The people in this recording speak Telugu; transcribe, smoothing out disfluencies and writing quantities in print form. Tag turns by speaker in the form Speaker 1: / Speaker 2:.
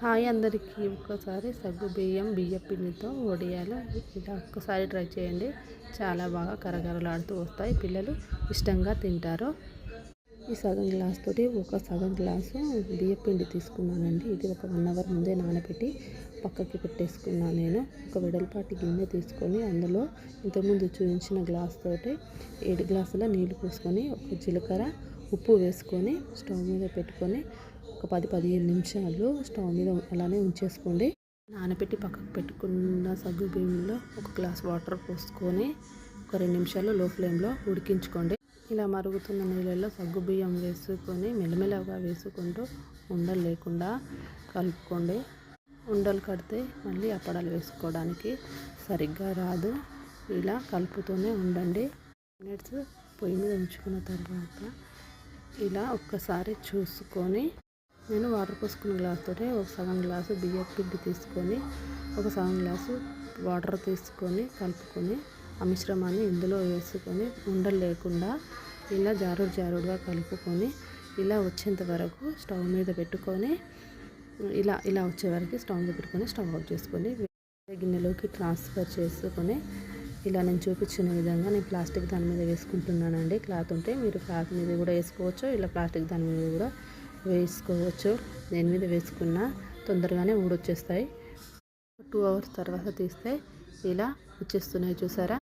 Speaker 1: హాయ్ అందరికీ. ఒక్కసారి బియ్యం పిండితో వడియాలు ఇలా ఒక్కసారి ట్రై చేయండి. చాలా బాగా కరకరలాడుతూ వస్తాయి. పిల్లలు ఇష్టంగా తింటారు. ఈ సగం గ్లాస్ తోటి ఒక సగం గ్లాసు బియ్యం పిండి తీసుకున్నానండి. ఇది ఒక 1 అవర్ ముందే నానబెట్టి పక్కకి పెట్టేసుకున్నాను. నేను ఒక వెడల్పాటి గిన్నె తీసుకొని అందులో ఇంతకుముందు చూపించిన గ్లాస్ తోటి 7 గ్లాసుల నీళ్ళు పోసుకొని ఒక జీలకర్ర ఉప్పు వేసుకొని స్టవ్ మీద పెట్టుకొని ఒక 10-15 నిమిషాలు స్టవ్ మీద అలానే ఉంచేసుకోండి. నానబెట్టి పక్కకు పెట్టుకున్న బియ్యంలో ఒక గ్లాస్ వాటర్ పోసుకొని ఒక 2 నిమిషాలు లో ఫ్లేమ్లో ఉడికించుకోండి. ఇలా మరుగుతున్న నీళ్ళల్లో బియ్యం వేసుకొని మెల్లమెల్లగా వేసుకుంటూ ఉండలు లేకుండా కలుపుకోండి. ఉండలు కడితే మళ్ళీ అప్పడాలు వేసుకోవడానికి సరిగ్గా రాదు. ఇలా కలుపుతూనే ఉండండి. మినిట్స్ పొయ్యి మీద ఉంచుకున్న తర్వాత ఇలా ఒక్కసారి చూసుకొని నేను వాటర్ పోసుకున్న గ్లాస్ తోటి ఒక సగం గ్లాసు బియ్యం పిండి తీసుకొని ఒక సగం గ్లాసు వాటర్ తీసుకొని కలుపుకొని ఆ మిశ్రమాన్ని ఇందులో వేసుకొని ఉండలు లేకుండా ఇలా జారుడుగా కలుపుకొని ఇలా వచ్చేంత వరకు స్టవ్ మీద పెట్టుకొని ఇలా వచ్చే వరకు స్టవ్ మీద పెట్టుకొని స్టవ్ ఆఫ్ చేసుకొని గిన్నెలోకి ట్రాన్స్ఫర్ చేసుకొని ఇలా నేను చూపించిన విధంగా నేను ప్లాస్టిక్ దాని మీద వేసుకుంటున్నానండి. క్లాత్ ఉంటే మీరు క్లాత్ మీద కూడా వేసుకోవచ్చు, ఇలా ప్లాస్టిక్ దాని మీద కూడా వేసుకోవచ్చు. దేని మీద వేసుకున్నా తొందరగానే ఊడొచ్చేస్తాయి. 2 అవర్స్ తర్వాత తీస్తే ఇలా వచ్చేస్తున్నాయి. చూసారా?